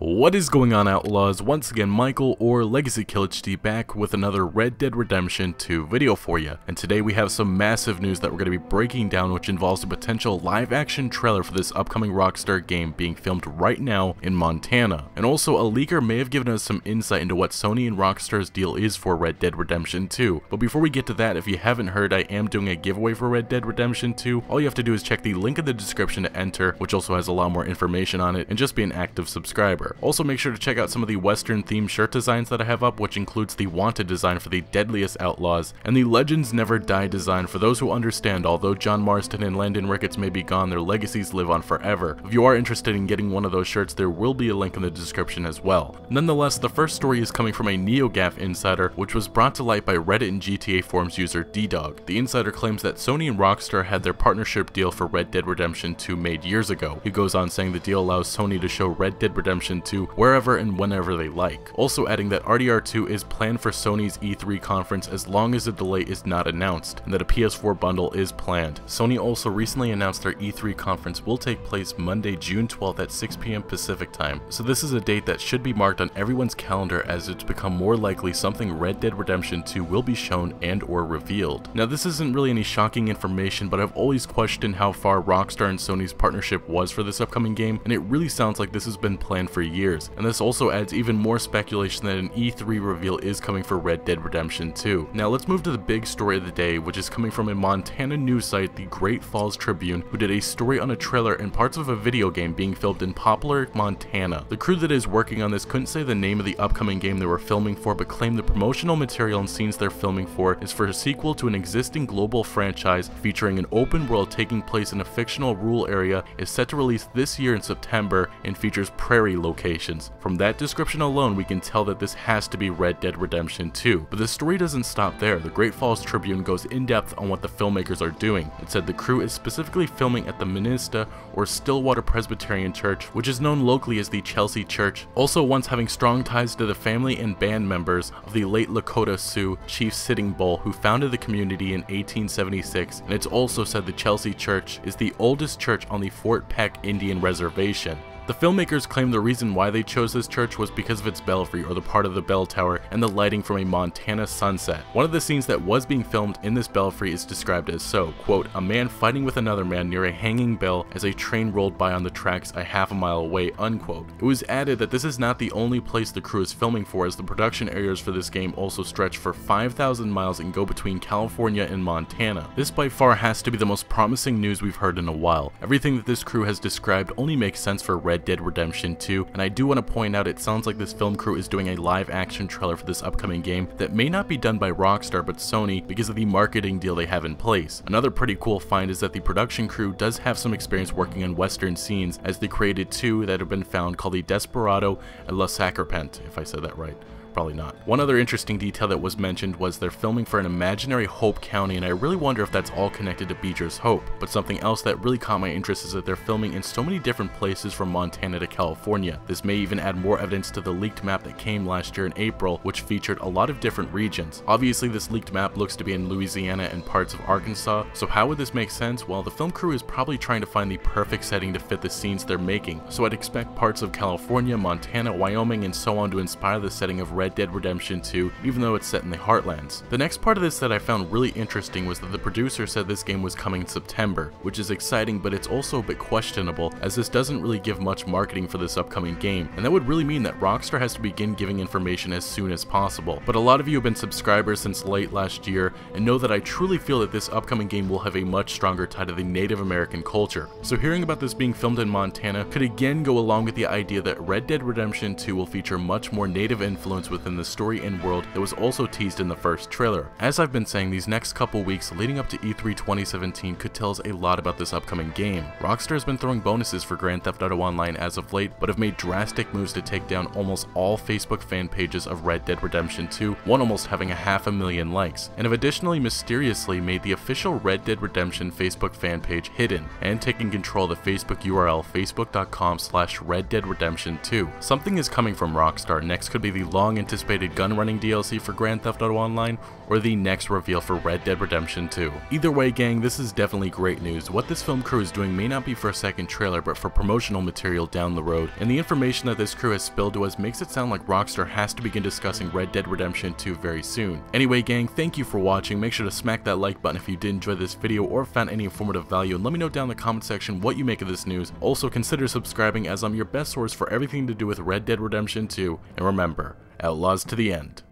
What is going on, Outlaws? Once again, Michael or Legacy Kill HD back with another Red Dead Redemption 2 video for you. And today we have some massive news that we're going to be breaking down, which involves a potential live-action trailer for this upcoming Rockstar game being filmed right now in Montana. And also, a leaker may have given us some insight into what Sony and Rockstar's deal is for Red Dead Redemption 2. But before we get to that, if you haven't heard, I am doing a giveaway for Red Dead Redemption 2. All you have to do is check the link in the description to enter, which also has a lot more information on it, and just be an active subscriber. Also, make sure to check out some of the Western themed shirt designs that I have up, which includes the Wanted design for the Deadliest Outlaws, and the Legends Never Die design for those who understand although John Marston and Landon Ricketts may be gone, their legacies live on forever. If you are interested in getting one of those shirts, there will be a link in the description as well. Nonetheless, the first story is coming from a NeoGAF insider, which was brought to light by Reddit and GTA forums user DDog. The insider claims that Sony and Rockstar had their partnership deal for Red Dead Redemption 2 made years ago. He goes on saying the deal allows Sony to show Red Dead Redemption 2 wherever and whenever they like. Also adding that RDR2 is planned for Sony's E3 conference as long as a delay is not announced, and that a PS4 bundle is planned. Sony also recently announced their E3 conference will take place Monday, June 12th at 6 PM Pacific time, so this is a date that should be marked on everyone's calendar as it's become more likely something Red Dead Redemption 2 will be shown and or revealed. Now, this isn't really any shocking information, but I've always questioned how far Rockstar and Sony's partnership was for this upcoming game, and it really sounds like this has been planned for years, and this also adds even more speculation that an E3 reveal is coming for Red Dead Redemption 2. Now let's move to the big story of the day, which is coming from a Montana news site, the Great Falls Tribune, who did a story on a trailer and parts of a video game being filmed in Poplar, Montana. The crew that is working on this couldn't say the name of the upcoming game they were filming for, but claimed the promotional material and scenes they're filming for is for a sequel to an existing global franchise featuring an open world taking place in a fictional rural area, is set to release this year in September and features prairie locations. From that description alone, we can tell that this has to be Red Dead Redemption 2. But the story doesn't stop there. The Great Falls Tribune goes in depth on what the filmmakers are doing. It said the crew is specifically filming at the Minista or Stillwater Presbyterian Church, which is known locally as the Chelsea Church, also once having strong ties to the family and band members of the late Lakota Sioux Chief Sitting Bull, who founded the community in 1876, and it's also said the Chelsea Church is the oldest church on the Fort Peck Indian Reservation. The filmmakers claim the reason why they chose this church was because of its belfry, or the part of the bell tower, and the lighting from a Montana sunset. One of the scenes that was being filmed in this belfry is described as so, quote, a man fighting with another man near a hanging bell as a train rolled by on the tracks a half a mile away, unquote. It was added that this is not the only place the crew is filming for, as the production areas for this game also stretch for 5,000 miles and go between California and Montana. This by far has to be the most promising news we've heard in a while. Everything that this crew has described only makes sense for Red Dead Redemption 2, and I do want to point out it sounds like this film crew is doing a live action trailer for this upcoming game that may not be done by Rockstar but Sony because of the marketing deal they have in place. Another pretty cool find is that the production crew does have some experience working on western scenes, as they created two that have been found called the Desperado and La Sacrepent, if I said that right. Probably not. One other interesting detail that was mentioned was they're filming for an imaginary Hope County, and I really wonder if that's all connected to Beecher's Hope. But something else that really caught my interest is that they're filming in so many different places from Montana to California. This may even add more evidence to the leaked map that came last year in April, which featured a lot of different regions. Obviously, this leaked map looks to be in Louisiana and parts of Arkansas, so how would this make sense? Well, the film crew is probably trying to find the perfect setting to fit the scenes they're making, so I'd expect parts of California, Montana, Wyoming, and so on to inspire the setting of Red Dead Redemption 2, even though it's set in the Heartlands. The next part of this that I found really interesting was that the producer said this game was coming in September, which is exciting, but it's also a bit questionable, as this doesn't really give much marketing for this upcoming game, and that would really mean that Rockstar has to begin giving information as soon as possible. But a lot of you have been subscribers since late last year and know that I truly feel that this upcoming game will have a much stronger tie to the Native American culture. So hearing about this being filmed in Montana could again go along with the idea that Red Dead Redemption 2 will feature much more Native influence within the story and world that was also teased in the first trailer. As I've been saying, these next couple weeks leading up to E3 2017 could tell us a lot about this upcoming game. Rockstar has been throwing bonuses for Grand Theft Auto Online as of late, but have made drastic moves to take down almost all Facebook fan pages of Red Dead Redemption 2, one almost having 500,000 likes, and have additionally mysteriously made the official Red Dead Redemption Facebook fan page hidden, and taking control of the Facebook URL facebook.com/RedDeadRedemption2. Something is coming from Rockstar. Next could be the long anticipated gun running DLC for Grand Theft Auto Online, or the next reveal for Red Dead Redemption 2. Either way, gang, this is definitely great news. What this film crew is doing may not be for a second trailer, but for promotional material down the road, and the information that this crew has spilled to us makes it sound like Rockstar has to begin discussing Red Dead Redemption 2 very soon. Anyway, gang, thank you for watching. Make sure to smack that like button if you did enjoy this video or found any informative value, and let me know down in the comment section what you make of this news. Also, consider subscribing, as I'm your best source for everything to do with Red Dead Redemption 2, and remember, Outlaws to the end.